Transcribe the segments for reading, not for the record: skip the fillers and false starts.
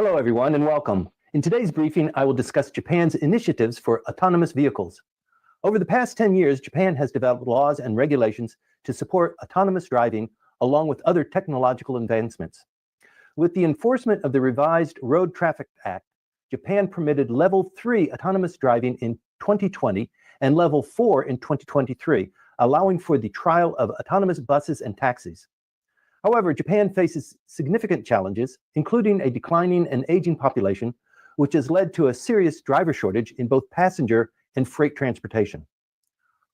Hello, everyone, and welcome. In today's briefing, I will discuss Japan's initiatives for autonomous vehicles. Over the past 10 years, Japan has developed laws and regulations to support autonomous driving, along with other technological advancements. With the enforcement of the revised Road Traffic Act, Japan permitted Level 3 autonomous driving in 2020 and Level 4 in 2023, allowing for the trial of autonomous buses and taxis. However, Japan faces significant challenges, including a declining and aging population, which has led to a serious driver shortage in both passenger and freight transportation.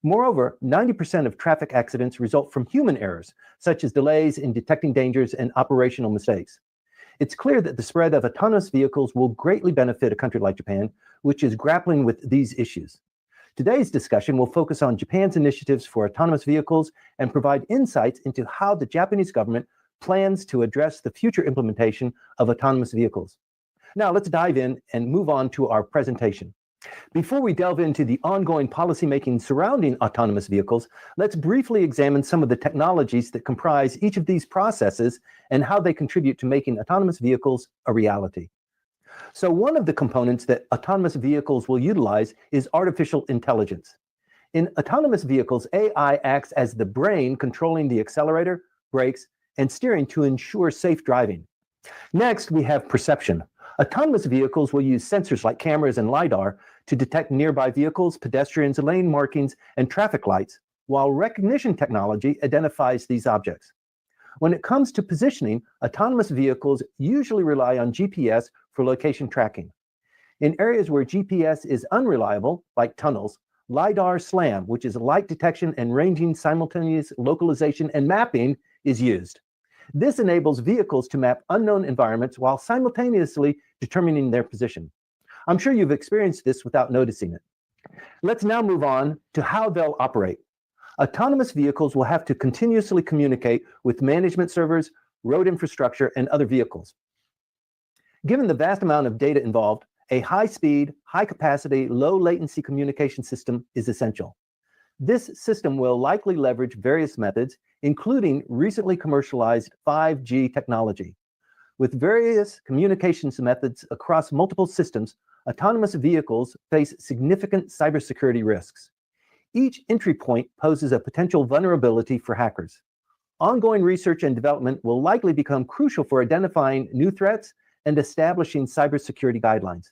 Moreover, 90% of traffic accidents result from human errors, such as delays in detecting dangers and operational mistakes. It's clear that the spread of autonomous vehicles will greatly benefit a country like Japan, which is grappling with these issues. Today's discussion will focus on Japan's initiatives for autonomous vehicles and provide insights into how the Japanese government plans to address the future implementation of autonomous vehicles. Now, let's dive in and move on to our presentation. Before we delve into the ongoing policymaking surrounding autonomous vehicles, let's briefly examine some of the technologies that comprise each of these processes and how they contribute to making autonomous vehicles a reality. So one of the components that autonomous vehicles will utilize is artificial intelligence. In autonomous vehicles, AI acts as the brain controlling the accelerator, brakes, and steering to ensure safe driving. Next, we have perception. Autonomous vehicles will use sensors like cameras and LiDAR to detect nearby vehicles, pedestrians, lane markings, and traffic lights, while recognition technology identifies these objects. When it comes to positioning, autonomous vehicles usually rely on GPS for location tracking. In areas where GPS is unreliable, like tunnels, LiDAR SLAM, which is light detection and ranging simultaneous localization and mapping, is used. This enables vehicles to map unknown environments while simultaneously determining their position. I'm sure you've experienced this without noticing it. Let's now move on to how they'll operate. Autonomous vehicles will have to continuously communicate with management servers, road infrastructure, and other vehicles. Given the vast amount of data involved, a high-speed, high-capacity, low-latency communication system is essential. This system will likely leverage various methods, including recently commercialized 5G technology. With various communications methods across multiple systems, autonomous vehicles face significant cybersecurity risks. Each entry point poses a potential vulnerability for hackers. Ongoing research and development will likely become crucial for identifying new threats and establishing cybersecurity guidelines.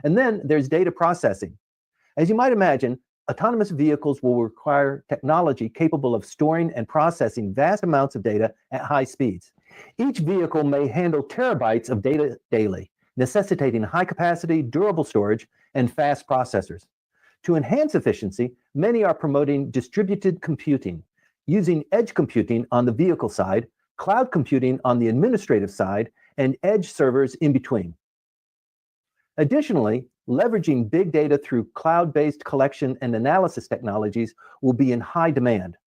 And then there's data processing. As you might imagine, autonomous vehicles will require technology capable of storing and processing vast amounts of data at high speeds. Each vehicle may handle terabytes of data daily, necessitating high-capacity, durable storage and fast processors. To enhance efficiency, many are promoting distributed computing, using edge computing on the vehicle side, cloud computing on the administrative side, and edge servers in between. Additionally, leveraging big data through cloud-based collection and analysis technologies will be in high demand.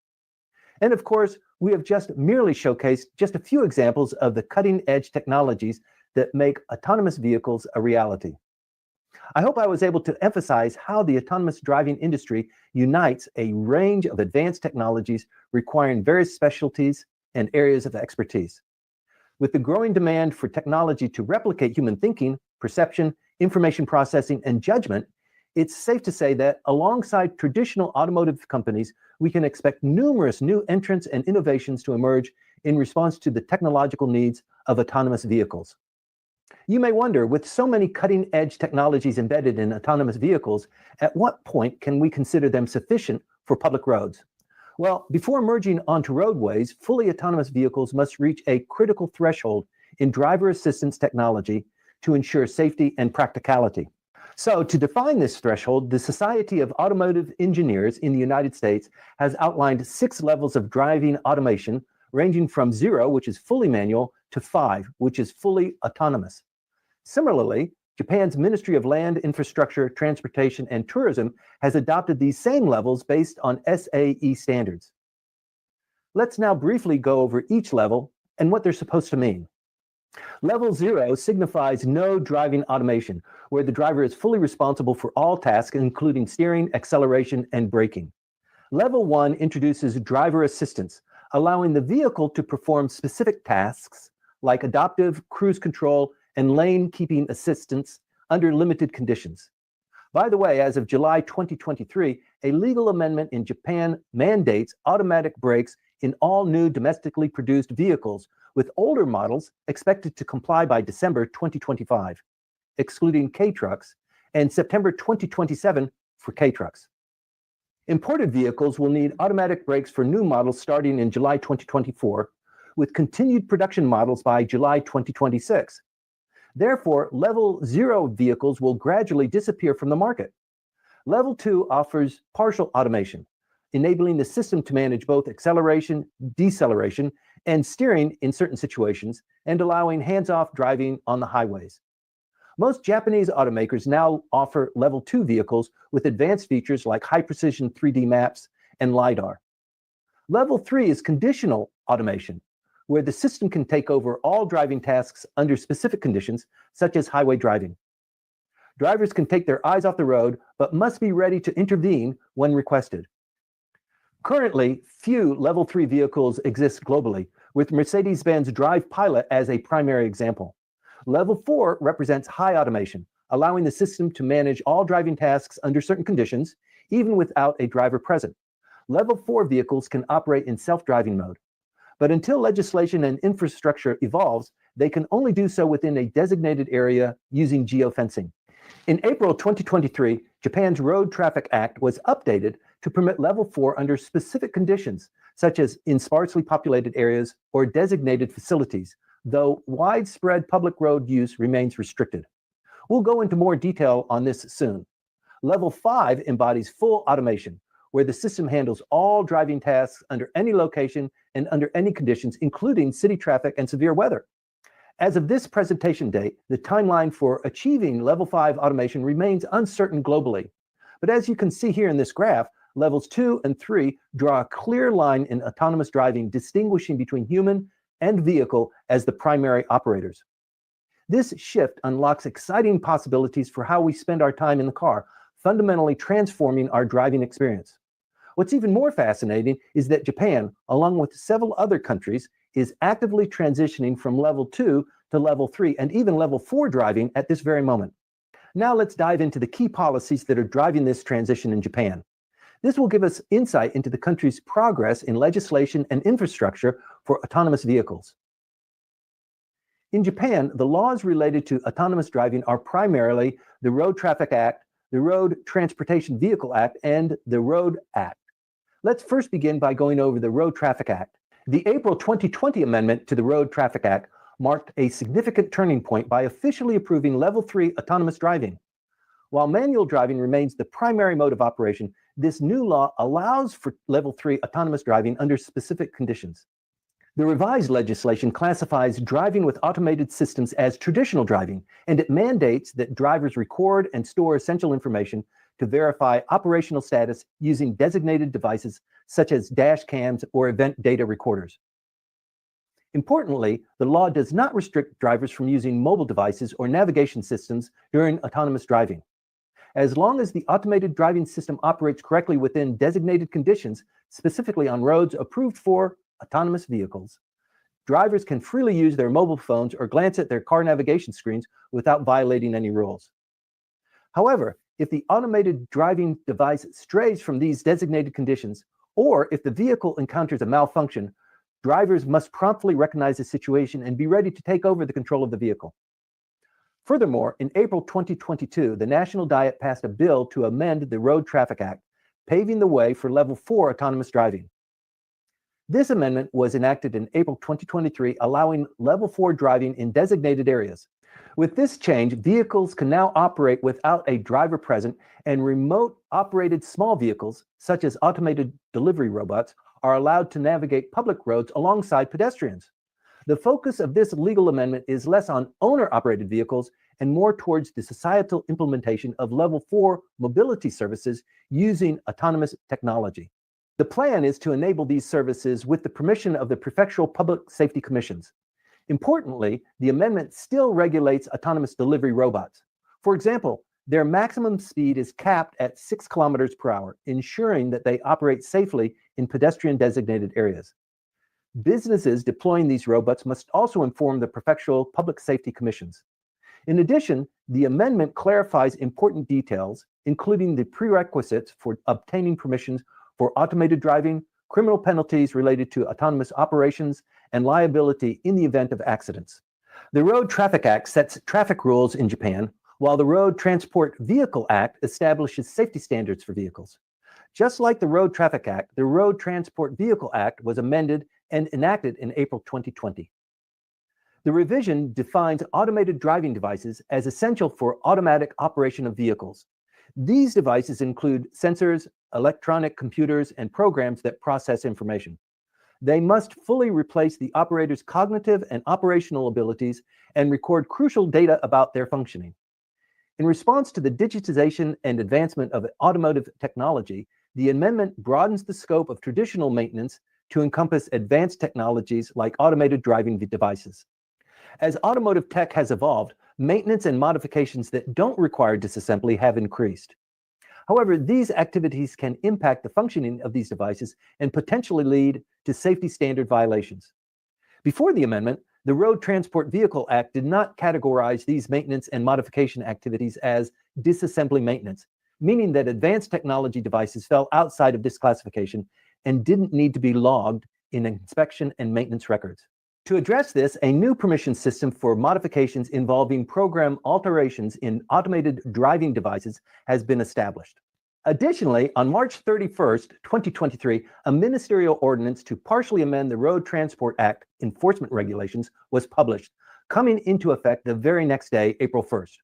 And of course, we have just merely showcased just a few examples of the cutting-edge technologies that make autonomous vehicles a reality. I hope I was able to emphasize how the autonomous driving industry unites a range of advanced technologies requiring various specialties and areas of expertise. With the growing demand for technology to replicate human thinking, perception, information processing, and judgment, it's safe to say that alongside traditional automotive companies, we can expect numerous new entrants and innovations to emerge in response to the technological needs of autonomous vehicles. You may wonder, with so many cutting-edge technologies embedded in autonomous vehicles, at what point can we consider them sufficient for public roads? Well, before merging onto roadways, fully autonomous vehicles must reach a critical threshold in driver assistance technology to ensure safety and practicality. So, to define this threshold, the Society of Automotive Engineers in the United States has outlined 6 levels of driving automation, ranging from 0, which is fully manual, to 5, which is fully autonomous. Similarly, Japan's Ministry of Land, Infrastructure, Transportation, and Tourism has adopted these same levels based on SAE standards. Let's now briefly go over each level and what they're supposed to mean. Level 0 signifies no driving automation, where the driver is fully responsible for all tasks, including steering, acceleration, and braking. Level 1 introduces driver assistance, allowing the vehicle to perform specific tasks like adaptive cruise control and lane keeping assistance under limited conditions. By the way, as of July 2023, a legal amendment in Japan mandates automatic brakes in all new domestically produced vehicles, with older models expected to comply by December 2025, excluding K-trucks, and September 2027 for K-trucks. Imported vehicles will need automatic brakes for new models starting in July 2024, with continued production models by July 2026. Therefore, Level 0 vehicles will gradually disappear from the market. Level 2 offers partial automation, enabling the system to manage both acceleration, deceleration, and steering in certain situations, and allowing hands-off driving on the highways. Most Japanese automakers now offer Level 2 vehicles with advanced features like high-precision 3D maps and LiDAR. Level 3 is conditional automation, where the system can take over all driving tasks under specific conditions, such as highway driving. Drivers can take their eyes off the road, but must be ready to intervene when requested. Currently, few Level 3 vehicles exist globally, with Mercedes-Benz Drive Pilot as a primary example. Level 4 represents high automation, allowing the system to manage all driving tasks under certain conditions, even without a driver present. Level 4 vehicles can operate in self-driving mode. But until legislation and infrastructure evolves, they can only do so within a designated area using geofencing. In April 2023, Japan's Road Traffic Act was updated to permit Level 4 under specific conditions, such as in sparsely populated areas or designated facilities, though widespread public road use remains restricted. We'll go into more detail on this soon. Level 5 embodies full automation, where the system handles all driving tasks under any location and under any conditions, including city traffic and severe weather. As of this presentation date, the timeline for achieving Level 5 automation remains uncertain globally. But as you can see here in this graph, Levels 2 and 3 draw a clear line in autonomous driving, distinguishing between human and vehicle as the primary operators. This shift unlocks exciting possibilities for how we spend our time in the car, fundamentally transforming our driving experience. What's even more fascinating is that Japan, along with several other countries, is actively transitioning from Level 2 to Level 3 and even Level 4 driving at this very moment. Now let's dive into the key policies that are driving this transition in Japan. This will give us insight into the country's progress in legislation and infrastructure for autonomous vehicles. In Japan, the laws related to autonomous driving are primarily the Road Traffic Act, the Road Transportation Vehicle Act, and the Road Act. Let's first begin by going over the Road Traffic Act. The April 2020 amendment to the Road Traffic Act marked a significant turning point by officially approving Level 3 autonomous driving. While manual driving remains the primary mode of operation, this new law allows for Level 3 autonomous driving under specific conditions. The revised legislation classifies driving with automated systems as traditional driving, and it mandates that drivers record and store essential information to verify operational status using designated devices such as dash cams or event data recorders. Importantly, the law does not restrict drivers from using mobile devices or navigation systems during autonomous driving. As long as the automated driving system operates correctly within designated conditions, specifically on roads approved for autonomous vehicles, drivers can freely use their mobile phones or glance at their car navigation screens without violating any rules. However, if the automated driving device strays from these designated conditions, or if the vehicle encounters a malfunction, drivers must promptly recognize the situation and be ready to take over the control of the vehicle. Furthermore, in April 2022, the National Diet passed a bill to amend the Road Traffic Act, paving the way for Level 4 autonomous driving. This amendment was enacted in April 2023, allowing Level 4 driving in designated areas. With this change, vehicles can now operate without a driver present, and remote-operated small vehicles, such as automated delivery robots, are allowed to navigate public roads alongside pedestrians. The focus of this legal amendment is less on owner-operated vehicles and more towards the societal implementation of Level 4 mobility services using autonomous technology. The plan is to enable these services with the permission of the prefectural public safety commissions. Importantly, the amendment still regulates autonomous delivery robots. For example, their maximum speed is capped at 6 kilometers per hour, ensuring that they operate safely in pedestrian-designated areas. Businesses deploying these robots must also inform the prefectural public safety commissions. In addition, the amendment clarifies important details, including the prerequisites for obtaining permissions for automated driving, criminal penalties related to autonomous operations, and liability in the event of accidents. The Road Traffic Act sets traffic rules in Japan, while the Road Transport Vehicle Act establishes safety standards for vehicles. Just like the Road Traffic Act, the Road Transport Vehicle Act was amended and enacted in April 2020. The revision defines automated driving devices as essential for automatic operation of vehicles. These devices include sensors, electronic computers, and programs that process information. They must fully replace the operator's cognitive and operational abilities and record crucial data about their functioning. In response to the digitization and advancement of automotive technology, the amendment broadens the scope of traditional maintenance to encompass advanced technologies like automated driving devices. As automotive tech has evolved, maintenance and modifications that don't require disassembly have increased. However, these activities can impact the functioning of these devices and potentially lead to safety standard violations. Before the amendment, the Road Transport Vehicle Act did not categorize these maintenance and modification activities as disassembly maintenance, meaning that advanced technology devices fell outside of this classification and didn't need to be logged in inspection and maintenance records. To address this, a new permission system for modifications involving program alterations in automated driving devices has been established. Additionally, on March 31st, 2023, a ministerial ordinance to partially amend the Road Transport Act enforcement regulations was published, coming into effect the very next day, April 1st.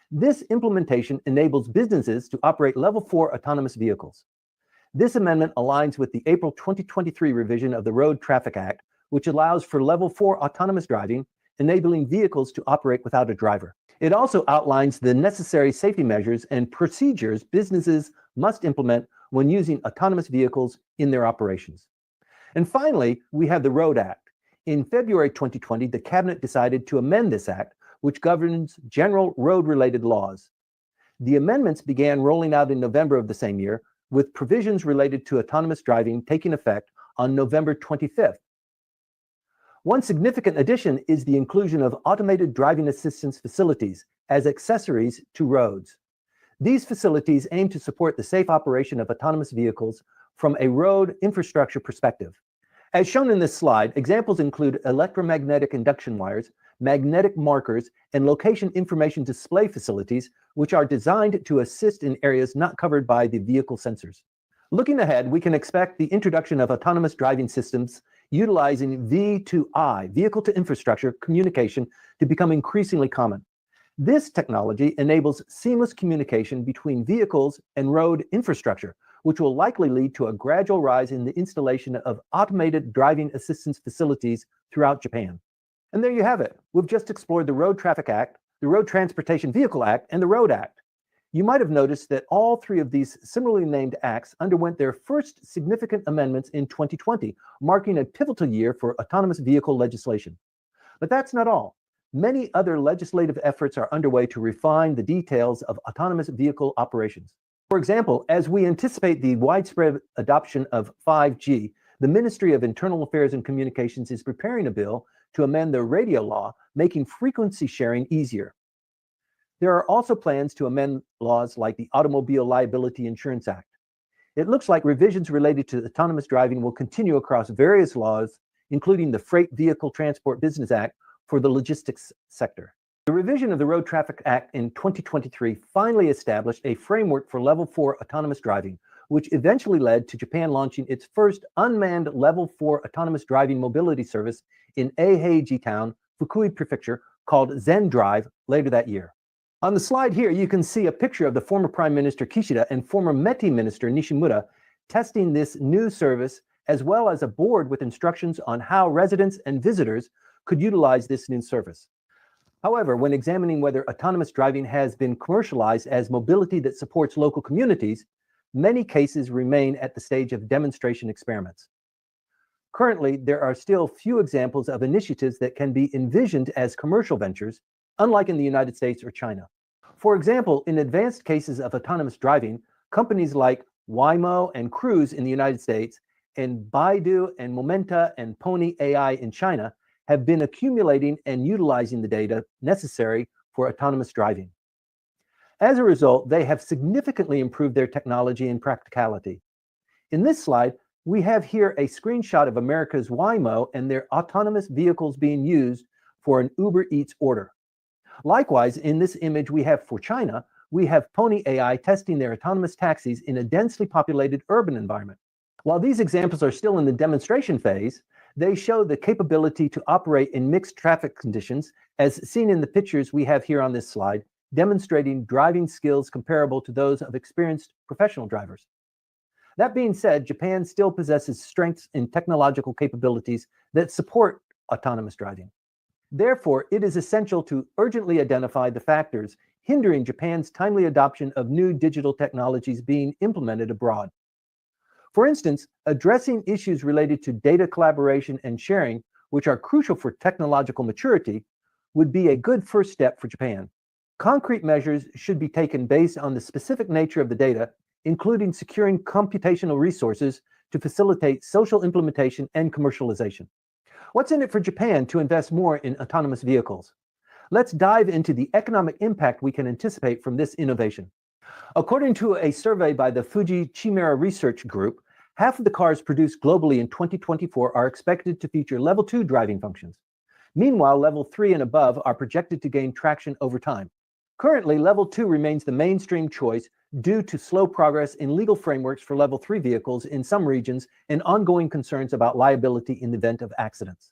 This implementation enables businesses to operate Level 4 autonomous vehicles. This amendment aligns with the April 2023 revision of the Road Traffic Act, which allows for Level 4 autonomous driving, enabling vehicles to operate without a driver. It also outlines the necessary safety measures and procedures businesses must implement when using autonomous vehicles in their operations. And finally, we have the Road Act. In February 2020, the Cabinet decided to amend this act, which governs general road-related laws. The amendments began rolling out in November of the same year, with provisions related to autonomous driving taking effect on November 25th. One significant addition is the inclusion of automated driving assistance facilities as accessories to roads. These facilities aim to support the safe operation of autonomous vehicles from a road infrastructure perspective. As shown in this slide, examples include electromagnetic induction wires, magnetic markers, and location information display facilities, which are designed to assist in areas not covered by the vehicle sensors. Looking ahead, we can expect the introduction of autonomous driving systems utilizing V2I, vehicle to infrastructure communication, to become increasingly common. This technology enables seamless communication between vehicles and road infrastructure, which will likely lead to a gradual rise in the installation of automated driving assistance facilities throughout Japan. And there you have it. We've just explored the Road Traffic Act, the Road Transportation Vehicle Act, and the Road Act. You might have noticed that all three of these similarly named acts underwent their first significant amendments in 2020, marking a pivotal year for autonomous vehicle legislation. But that's not all. Many other legislative efforts are underway to refine the details of autonomous vehicle operations. For example, as we anticipate the widespread adoption of 5G, the Ministry of Internal Affairs and Communications is preparing a bill to amend the radio law, making frequency sharing easier. There are also plans to amend laws like the Automobile Liability Insurance Act. It looks like revisions related to autonomous driving will continue across various laws, including the Freight Vehicle Transport Business Act for the logistics sector. The revision of the Road Traffic Act in 2023 finally established a framework for Level 4 autonomous driving, which eventually led to Japan launching its first unmanned Level 4 autonomous driving mobility service in Eiheiji Town, Fukui Prefecture, called ZenDrive later that year. On the slide here, you can see a picture of the former Prime Minister Kishida and former METI Minister Nishimura testing this new service, as well as a board with instructions on how residents and visitors could utilize this new service. However, when examining whether autonomous driving has been commercialized as mobility that supports local communities, many cases remain at the stage of demonstration experiments. Currently, there are still few examples of initiatives that can be envisioned as commercial ventures, unlike in the United States or China. For example, in advanced cases of autonomous driving, companies like Waymo and Cruise in the United States and Baidu and Momenta and Pony AI in China have been accumulating and utilizing the data necessary for autonomous driving. As a result, they have significantly improved their technology and practicality. In this slide, we have here a screenshot of America's Waymo and their autonomous vehicles being used for an Uber Eats order. Likewise, in this image we have for China, we have Pony AI testing their autonomous taxis in a densely populated urban environment. While these examples are still in the demonstration phase, they show the capability to operate in mixed traffic conditions, as seen in the pictures we have here on this slide, demonstrating driving skills comparable to those of experienced professional drivers. That being said, Japan still possesses strengths in technological capabilities that support autonomous driving. Therefore, it is essential to urgently identify the factors hindering Japan's timely adoption of new digital technologies being implemented abroad. For instance, addressing issues related to data collaboration and sharing, which are crucial for technological maturity, would be a good first step for Japan. Concrete measures should be taken based on the specific nature of the data, including securing computational resources to facilitate social implementation and commercialization. What's in it for Japan to invest more in autonomous vehicles? Let's dive into the economic impact we can anticipate from this innovation. According to a survey by the Fuji Chimera Research Group, half of the cars produced globally in 2024 are expected to feature Level 2 driving functions. Meanwhile, Level 3 and above are projected to gain traction over time. Currently, Level 2 remains the mainstream choice due to slow progress in legal frameworks for Level 3 vehicles in some regions and ongoing concerns about liability in the event of accidents.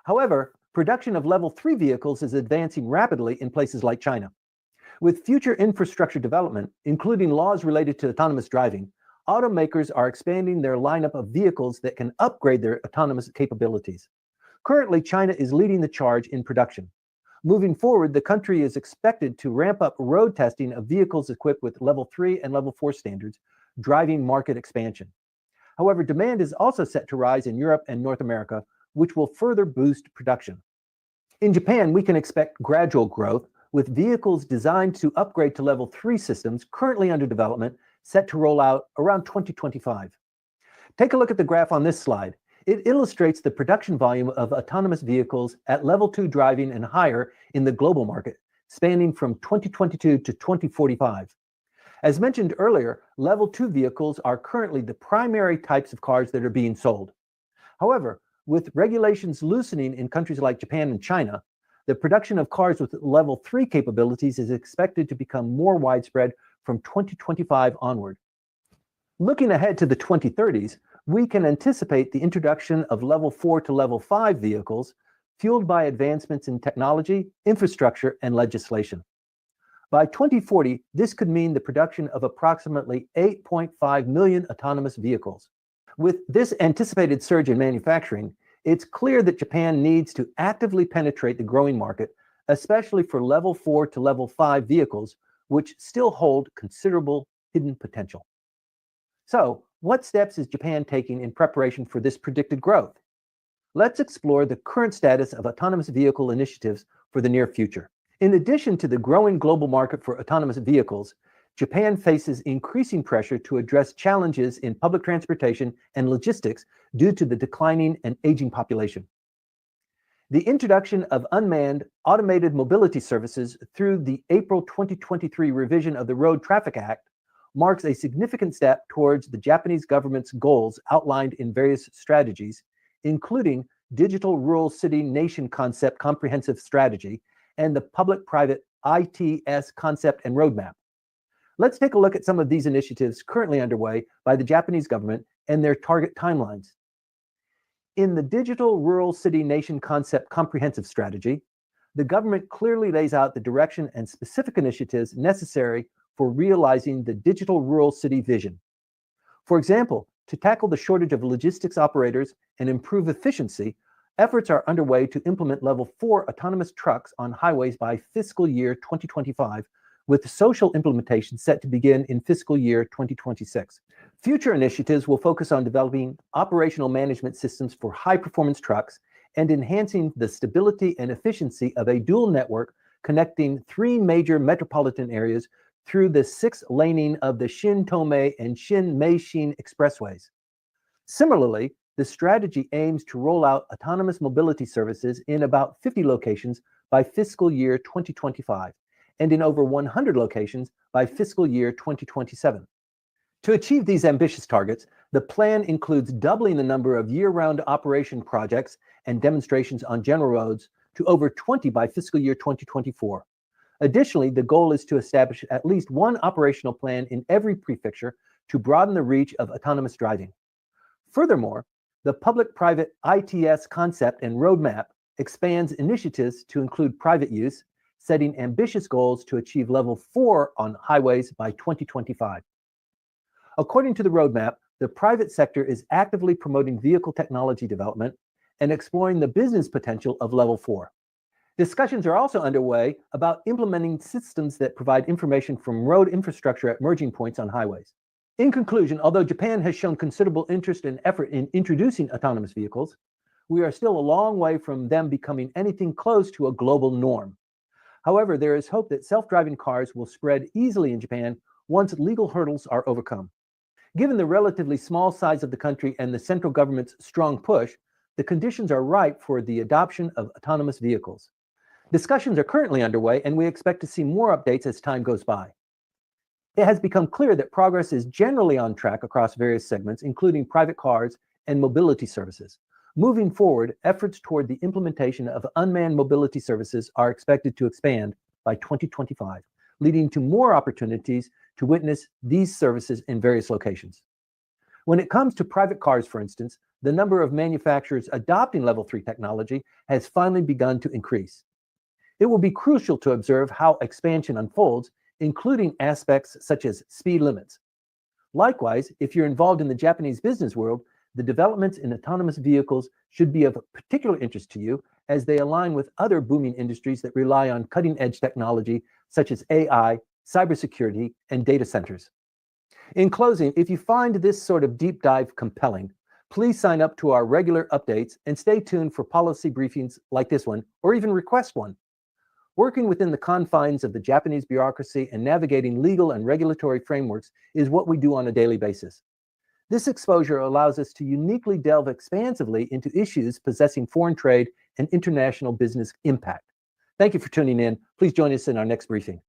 However, production of Level 3 vehicles is advancing rapidly in places like China. With future infrastructure development, including laws related to autonomous driving, automakers are expanding their lineup of vehicles that can upgrade their autonomous capabilities. Currently, China is leading the charge in production. Moving forward, the country is expected to ramp up road testing of vehicles equipped with Level 3 and Level 4 standards, driving market expansion. However, demand is also set to rise in Europe and North America, which will further boost production. In Japan, we can expect gradual growth, with vehicles designed to upgrade to Level 3 systems currently under development set to roll out around 2025. Take a look at the graph on this slide. It illustrates the production volume of autonomous vehicles at Level 2 driving and higher in the global market, spanning from 2022 to 2045. As mentioned earlier, Level 2 vehicles are currently the primary types of cars that are being sold. However, with regulations loosening in countries like Japan and China, the production of cars with Level 3 capabilities is expected to become more widespread from 2025 onward. Looking ahead to the 2030s, we can anticipate the introduction of Level 4 to Level 5 vehicles, fueled by advancements in technology, infrastructure, and legislation. By 2040, this could mean the production of approximately 8.5 million autonomous vehicles. With this anticipated surge in manufacturing, it's clear that Japan needs to actively penetrate the growing market, especially for Level 4 to Level 5 vehicles, which still hold considerable hidden potential. So, what steps is Japan taking in preparation for this predicted growth? Let's explore the current status of autonomous vehicle initiatives for the near future. In addition to the growing global market for autonomous vehicles, Japan faces increasing pressure to address challenges in public transportation and logistics due to the declining and aging population. The introduction of unmanned automated mobility services through the April 2023 revision of the Road Traffic Act marks a significant step towards the Japanese government's goals outlined in various strategies, including Digital Rural City Nation Concept Comprehensive Strategy and the Public-Private ITS Concept and Roadmap. Let's take a look at some of these initiatives currently underway by the Japanese government and their target timelines. In the Digital Rural City Nation Concept Comprehensive Strategy, the government clearly lays out the direction and specific initiatives necessary for realizing the digital rural city vision. For example, to tackle the shortage of logistics operators and improve efficiency, efforts are underway to implement Level 4 autonomous trucks on highways by fiscal year 2025, with social implementation set to begin in fiscal year 2026. Future initiatives will focus on developing operational management systems for high-performance trucks and enhancing the stability and efficiency of a dual network connecting 3 major metropolitan areas through the 6-laning of the Shin-Tomei and Shin-Meishin expressways. Similarly, the strategy aims to roll out autonomous mobility services in about 50 locations by fiscal year 2025 and in over 100 locations by fiscal year 2027. To achieve these ambitious targets, the plan includes doubling the number of year-round operation projects and demonstrations on general roads to over 20 by fiscal year 2024. Additionally, the goal is to establish at least one operational plan in every prefecture to broaden the reach of autonomous driving. Furthermore, the public-private ITS concept and roadmap expands initiatives to include private use, setting ambitious goals to achieve level 4 on highways by 2025. According to the roadmap, the private sector is actively promoting vehicle technology development and exploring the business potential of level 4. Discussions are also underway about implementing systems that provide information from road infrastructure at merging points on highways. In conclusion, although Japan has shown considerable interest and effort in introducing autonomous vehicles, we are still a long way from them becoming anything close to a global norm. However, there is hope that self-driving cars will spread easily in Japan once legal hurdles are overcome. Given the relatively small size of the country and the central government's strong push, the conditions are ripe for the adoption of autonomous vehicles. Discussions are currently underway, and we expect to see more updates as time goes by. It has become clear that progress is generally on track across various segments, including private cars and mobility services. Moving forward, efforts toward the implementation of unmanned mobility services are expected to expand by 2025, leading to more opportunities to witness these services in various locations. When it comes to private cars, for instance, the number of manufacturers adopting level 3 technology has finally begun to increase. It will be crucial to observe how expansion unfolds, including aspects such as speed limits. Likewise, if you're involved in the Japanese business world, the developments in autonomous vehicles should be of particular interest to you as they align with other booming industries that rely on cutting-edge technology such as AI, cybersecurity, and data centers. In closing, if you find this sort of deep dive compelling, please sign up to our regular updates and stay tuned for policy briefings like this one, or even request one. Working within the confines of the Japanese bureaucracy and navigating legal and regulatory frameworks is what we do on a daily basis. This exposure allows us to uniquely delve expansively into issues possessing foreign trade and international business impact. Thank you for tuning in. Please join us in our next briefing.